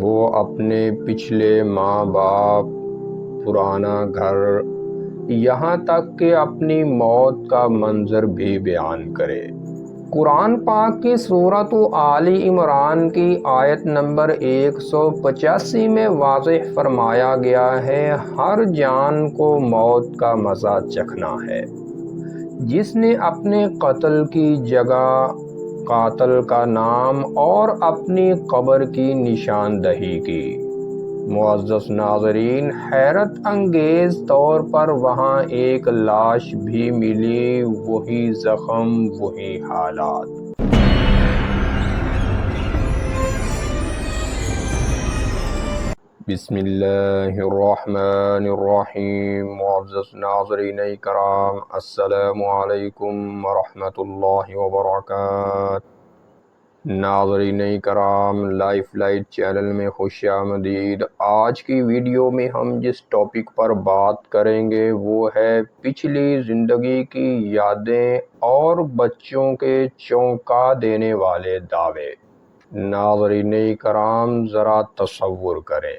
وہ اپنے پچھلے ماں باپ، پرانا گھر، یہاں تک کہ اپنی موت کا منظر بھی بیان کرے۔ قرآن پاک کی سورۃ آل عمران کی آیت نمبر 185 میں واضح فرمایا گیا ہے، ہر جان کو موت کا مزہ چکھنا ہے۔ جس نے اپنے قتل کی جگہ، قاتل کا نام اور اپنی قبر کی نشاندہی کی۔ معزز ناظرین، حیرت انگیز طور پر وہاں ایک لاش بھی ملی، وہی زخم، وہی حالات۔ بسم اللہ الرحمن الرحیم۔ معزز ناظرین کرام، السلام علیکم ورحمۃ اللہ وبرکاتہ۔ ناظرین کرام، لائف لائٹ چینل میں خوش آمدید۔ آج کی ویڈیو میں ہم جس ٹاپک پر بات کریں گے وہ ہے پچھلی زندگی کی یادیں اور بچوں کے چونکا دینے والے دعوے۔ ناظرین کرام، ذرا تصور کریں،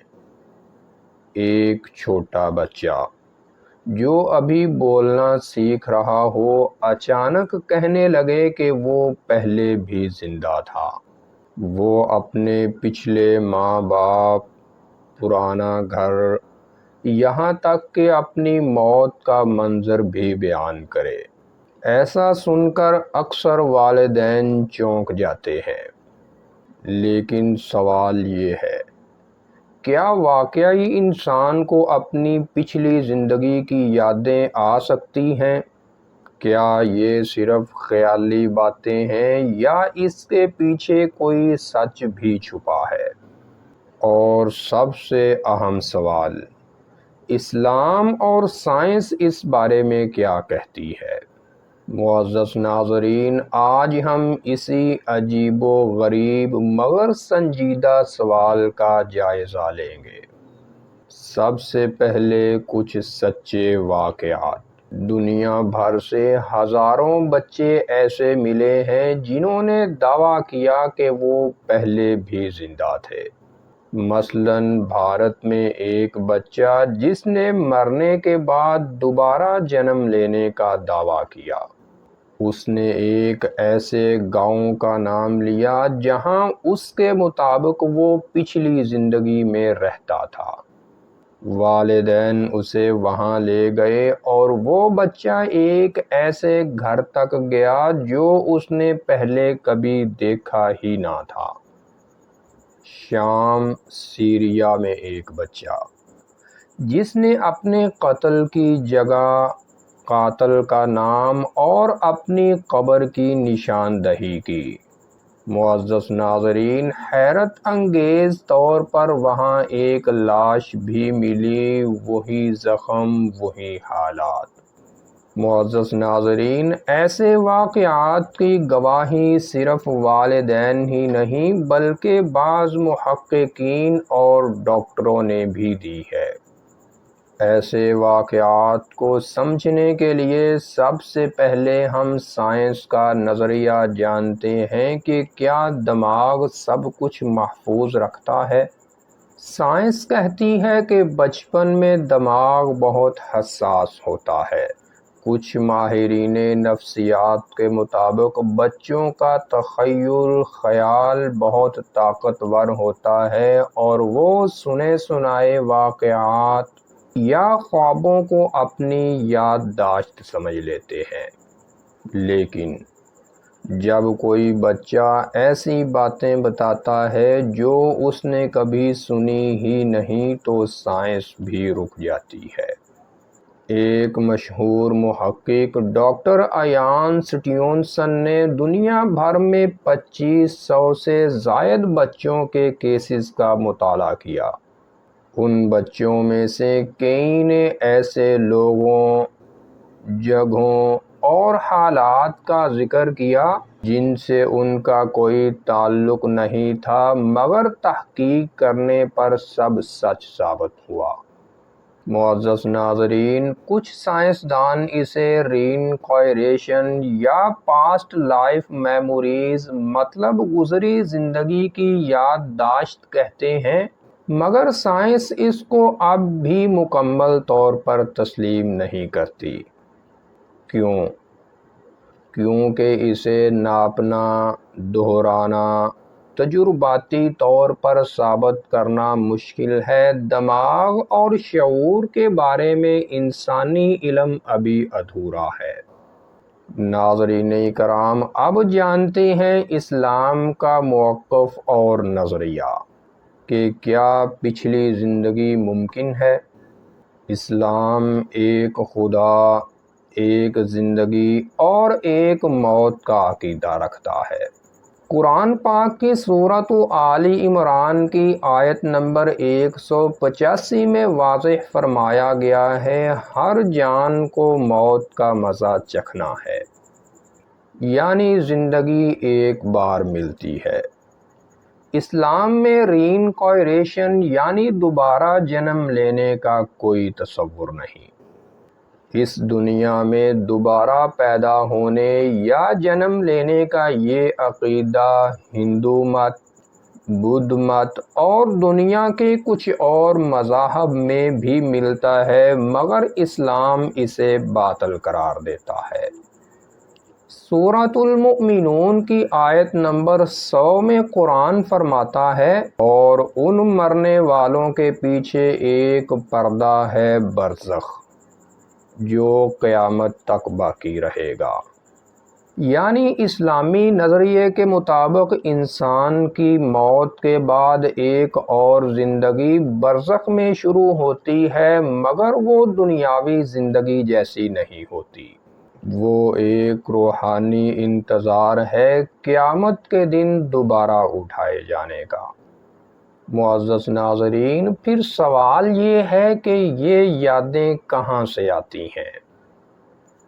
ایک چھوٹا بچہ جو ابھی بولنا سیکھ رہا ہو اچانک کہنے لگے کہ وہ پہلے بھی زندہ تھا۔ وہ اپنے پچھلے ماں باپ، پرانا گھر، یہاں تک کہ اپنی موت کا منظر بھی بیان کرے۔ ایسا سن کر اکثر والدین چونک جاتے ہیں، لیکن سوال یہ ہے، کیا واقعی انسان کو اپنی پچھلی زندگی کی یادیں آ سکتی ہیں؟ کیا یہ صرف خیالی باتیں ہیں یا اس کے پیچھے کوئی سچ بھی چھپا ہے؟ اور سب سے اہم سوال، اسلام اور سائنس اس بارے میں کیا کہتی ہے؟ معزز ناظرین، آج ہم اسی عجیب و غریب مگر سنجیدہ سوال کا جائزہ لیں گے۔ سب سے پہلے کچھ سچے واقعات۔ دنیا بھر سے ہزاروں بچے ایسے ملے ہیں جنہوں نے دعویٰ کیا کہ وہ پہلے بھی زندہ تھے۔ مثلاً بھارت میں ایک بچہ جس نے مرنے کے بعد دوبارہ جنم لینے کا دعویٰ کیا۔ اس نے ایک ایسے گاؤں کا نام لیا جہاں اس کے مطابق وہ پچھلی زندگی میں رہتا تھا۔ والدین اسے وہاں لے گئے اور وہ بچہ ایک ایسے گھر تک گیا جو اس نے پہلے کبھی دیکھا ہی نہ تھا۔ شام، سیریا میں ایک بچہ جس نے اپنے قتل کی جگہ، قاتل کا نام اور اپنی قبر کی نشاندہی کی۔ معزز ناظرین، حیرت انگیز طور پر وہاں ایک لاش بھی ملی، وہی زخم، وہی حالات۔ معزز ناظرین، ایسے واقعات کی گواہی صرف والدین ہی نہیں بلکہ بعض محققین اور ڈاکٹروں نے بھی دی ہے۔ ایسے واقعات کو سمجھنے کے لیے سب سے پہلے ہم سائنس کا نظریہ جانتے ہیں کہ کیا دماغ سب کچھ محفوظ رکھتا ہے؟ سائنس کہتی ہے کہ بچپن میں دماغ بہت حساس ہوتا ہے۔ کچھ ماہرین نفسیات کے مطابق بچوں کا تخیل، خیال بہت طاقتور ہوتا ہے اور وہ سنے سنائے واقعات یا خوابوں کو اپنی یادداشت سمجھ لیتے ہیں۔ لیکن جب کوئی بچہ ایسی باتیں بتاتا ہے جو اس نے کبھی سنی ہی نہیں تو سائنس بھی رک جاتی ہے۔ ایک مشہور محقق ڈاکٹر ایان سٹیونسن نے دنیا بھر میں 2500 سے زائد بچوں کے کیسز کا مطالعہ کیا۔ ان بچوں میں سے کئی نے ایسے لوگوں، جگہوں اور حالات کا ذکر کیا جن سے ان کا کوئی تعلق نہیں تھا، مگر تحقیق کرنے پر سب سچ ثابت ہوا۔ معزز ناظرین، کچھ سائنسدان اسے رینکوائریشن یا پاسٹ لائف میموریز مطلب گزری زندگی کی یادداشت کہتے ہیں، مگر سائنس اس کو اب بھی مکمل طور پر تسلیم نہیں کرتی۔ کیونکہ اسے ناپنا، دہرانا، تجرباتی طور پر ثابت کرنا مشکل ہے۔ دماغ اور شعور کے بارے میں انسانی علم ابھی ادھورا ہے۔ ناظرین کرام، اب جانتے ہیں اسلام کا موقف اور نظریہ کہ کیا پچھلی زندگی ممکن ہے۔ اسلام ایک خدا، ایک زندگی اور ایک موت کا عقیدہ رکھتا ہے۔ قرآن پاک کی سورۃ آل عمران کی آیت نمبر 185 میں واضح فرمایا گیا ہے، ہر جان کو موت کا مزہ چکھنا ہے، یعنی زندگی ایک بار ملتی ہے۔ اسلام میں رینکوائریشن یعنی دوبارہ جنم لینے کا کوئی تصور نہیں۔ اس دنیا میں دوبارہ پیدا ہونے یا جنم لینے کا یہ عقیدہ ہندو مت، بدھ مت اور دنیا کے کچھ اور مذاہب میں بھی ملتا ہے، مگر اسلام اسے باطل قرار دیتا ہے۔ سورۃ المؤمنون کی آیت نمبر 100 میں قرآن فرماتا ہے، اور ان مرنے والوں کے پیچھے ایک پردہ ہے برزخ، جو قیامت تک باقی رہے گا۔ یعنی اسلامی نظریے کے مطابق انسان کی موت کے بعد ایک اور زندگی برزخ میں شروع ہوتی ہے، مگر وہ دنیاوی زندگی جیسی نہیں ہوتی۔ وہ ایک روحانی انتظار ہے قیامت کے دن دوبارہ اٹھائے جانے کا۔ معزز ناظرین، پھر سوال یہ ہے کہ یہ یادیں کہاں سے آتی ہیں؟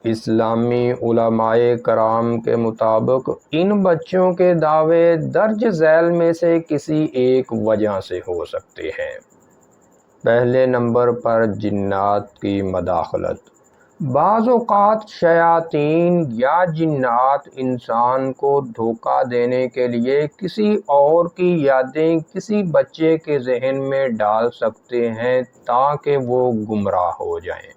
اسلامی علماء کرام کے مطابق ان بچوں کے دعوے درج ذیل میں سے کسی ایک وجہ سے ہو سکتے ہیں۔ پہلے نمبر پر جنات کی مداخلت۔ بعض اوقات شیاطین یا جنات انسان کو دھوکہ دینے کے لیے کسی اور کی یادیں کسی بچے کے ذہن میں ڈال سکتے ہیں تاکہ وہ گمراہ ہو جائیں۔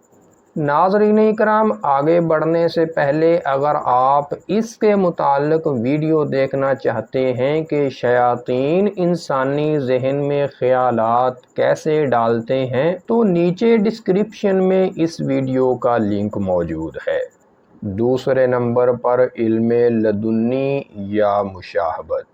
ناظرین کرام، آگے بڑھنے سے پہلے اگر آپ اس کے متعلق ویڈیو دیکھنا چاہتے ہیں کہ شیاطین انسانی ذہن میں خیالات کیسے ڈالتے ہیں تو نیچے ڈسکرپشن میں اس ویڈیو کا لنک موجود ہے۔ دوسرے نمبر پر علم لدنی یا مشاہبت۔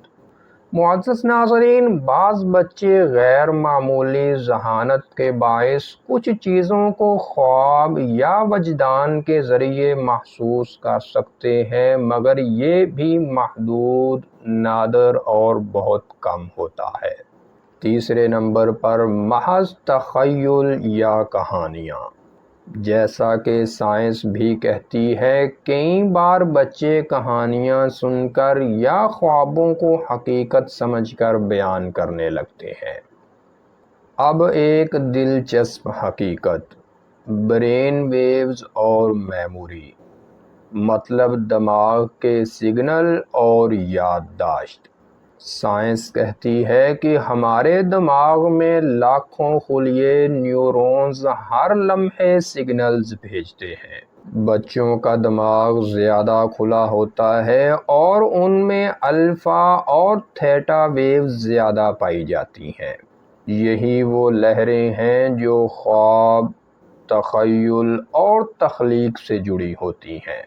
معزز ناظرین، بعض بچے غیر معمولی ذہانت کے باعث کچھ چیزوں کو خواب یا وجدان کے ذریعے محسوس کر سکتے ہیں، مگر یہ بھی محدود، نادر اور بہت کم ہوتا ہے۔ تیسرے نمبر پر محض تخیل یا کہانیاں۔ جیسا کہ سائنس بھی کہتی ہے، کئی بار بچے کہانیاں سن کر یا خوابوں کو حقیقت سمجھ کر بیان کرنے لگتے ہیں۔ اب ایک دلچسپ حقیقت، برین ویوز اور میموری، مطلب دماغ کے سگنل اور یادداشت۔ سائنس کہتی ہے کہ ہمارے دماغ میں لاکھوں خلیے نیورونز ہر لمحے سگنلز بھیجتے ہیں۔ بچوں کا دماغ زیادہ کھلا ہوتا ہے اور ان میں الفا اور تھیٹا ویوز زیادہ پائی جاتی ہیں۔ یہی وہ لہریں ہیں جو خواب، تخیل اور تخلیق سے جڑی ہوتی ہیں۔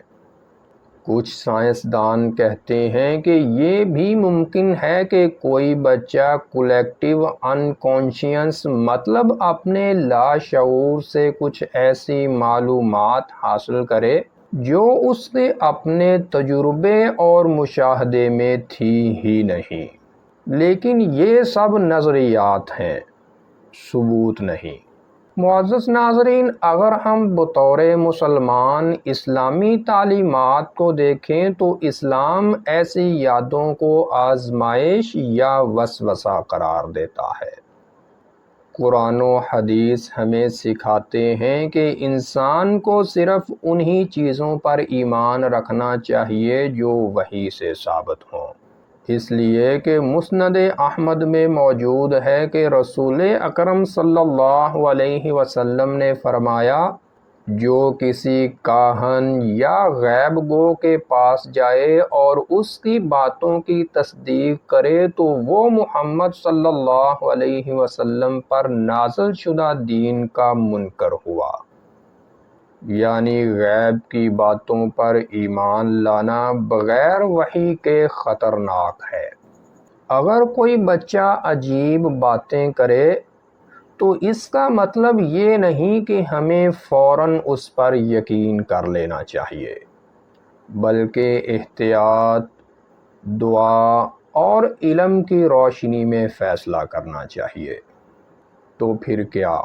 کچھ سائنسدان کہتے ہیں کہ یہ بھی ممکن ہے کہ کوئی بچہ کلیکٹیو انکانشیس مطلب اپنے لاشعور سے کچھ ایسی معلومات حاصل کرے جو اس کے اپنے تجربے اور مشاہدے میں تھی ہی نہیں، لیکن یہ سب نظریات ہیں، ثبوت نہیں۔ معزز ناظرین، اگر ہم بطور مسلمان اسلامی تعلیمات کو دیکھیں تو اسلام ایسی یادوں کو آزمائش یا وسوسہ قرار دیتا ہے۔ قرآن و حدیث ہمیں سکھاتے ہیں کہ انسان کو صرف انہی چیزوں پر ایمان رکھنا چاہیے جو وحی سے ثابت ہوں، اس لیے کہ مسند احمد میں موجود ہے کہ رسول اکرم صلی اللہ علیہ وسلم نے فرمایا، جو کسی کاہن یا غیب گو کے پاس جائے اور اس کی باتوں کی تصدیق کرے تو وہ محمد صلی اللہ علیہ وسلم پر نازل شدہ دین کا منکر ہوا۔ یعنی غیب کی باتوں پر ایمان لانا بغیر وحی کے خطرناک ہے۔ اگر کوئی بچہ عجیب باتیں کرے تو اس کا مطلب یہ نہیں کہ ہمیں فوراً اس پر یقین کر لینا چاہیے، بلکہ احتیاط، دعا اور علم کی روشنی میں فیصلہ کرنا چاہیے۔ تو پھر کیا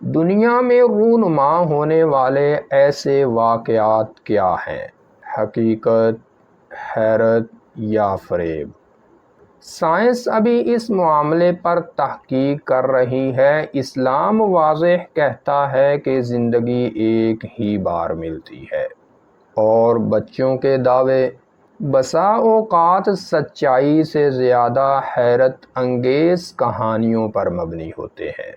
دنیا میں رونما ہونے والے ایسے واقعات کیا ہیں؟ حقیقت، حیرت یا فریب؟ سائنس ابھی اس معاملے پر تحقیق کر رہی ہے۔ اسلام واضح کہتا ہے کہ زندگی ایک ہی بار ملتی ہے، اور بچوں کے دعوے بسا اوقات سچائی سے زیادہ حیرت انگیز کہانیوں پر مبنی ہوتے ہیں،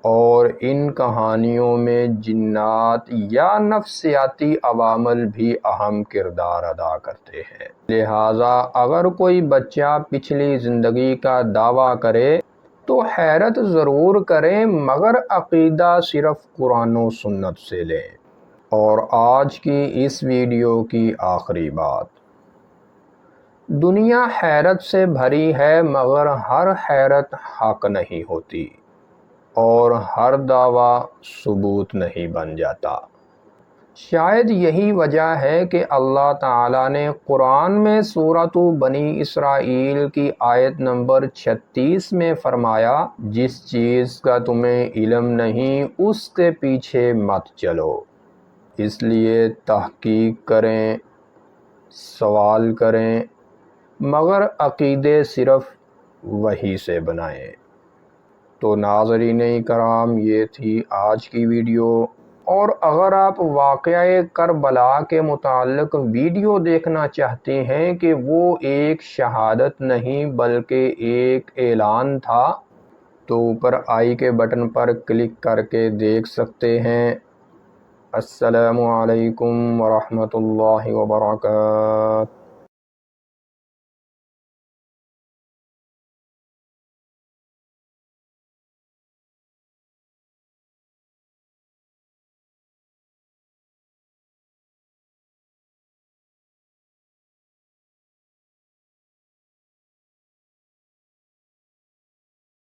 اور ان کہانیوں میں جنات یا نفسیاتی عوامل بھی اہم کردار ادا کرتے ہیں۔ لہٰذا اگر کوئی بچہ پچھلی زندگی کا دعویٰ کرے تو حیرت ضرور کریں، مگر عقیدہ صرف قرآن و سنت سے لیں۔ اور آج کی اس ویڈیو کی آخری بات، دنیا حیرت سے بھری ہے، مگر ہر حیرت حق نہیں ہوتی، اور ہر دعویٰ ثبوت نہیں بن جاتا۔ شاید یہی وجہ ہے کہ اللہ تعالیٰ نے قرآن میں سورۃ بنی اسرائیل کی آیت نمبر 36 میں فرمایا، جس چیز کا تمہیں علم نہیں اس کے پیچھے مت چلو۔ اس لیے تحقیق کریں، سوال کریں، مگر عقیدے صرف وحی سے بنائیں۔ تو ناظرین کرام، یہ تھی آج کی ویڈیو، اور اگر آپ واقعہ کربلا کے متعلق ویڈیو دیکھنا چاہتے ہیں کہ وہ ایک شہادت نہیں بلکہ ایک اعلان تھا، تو اوپر آئی کے بٹن پر کلک کر کے دیکھ سکتے ہیں۔ السلام علیکم ورحمۃ اللہ وبرکاتہ۔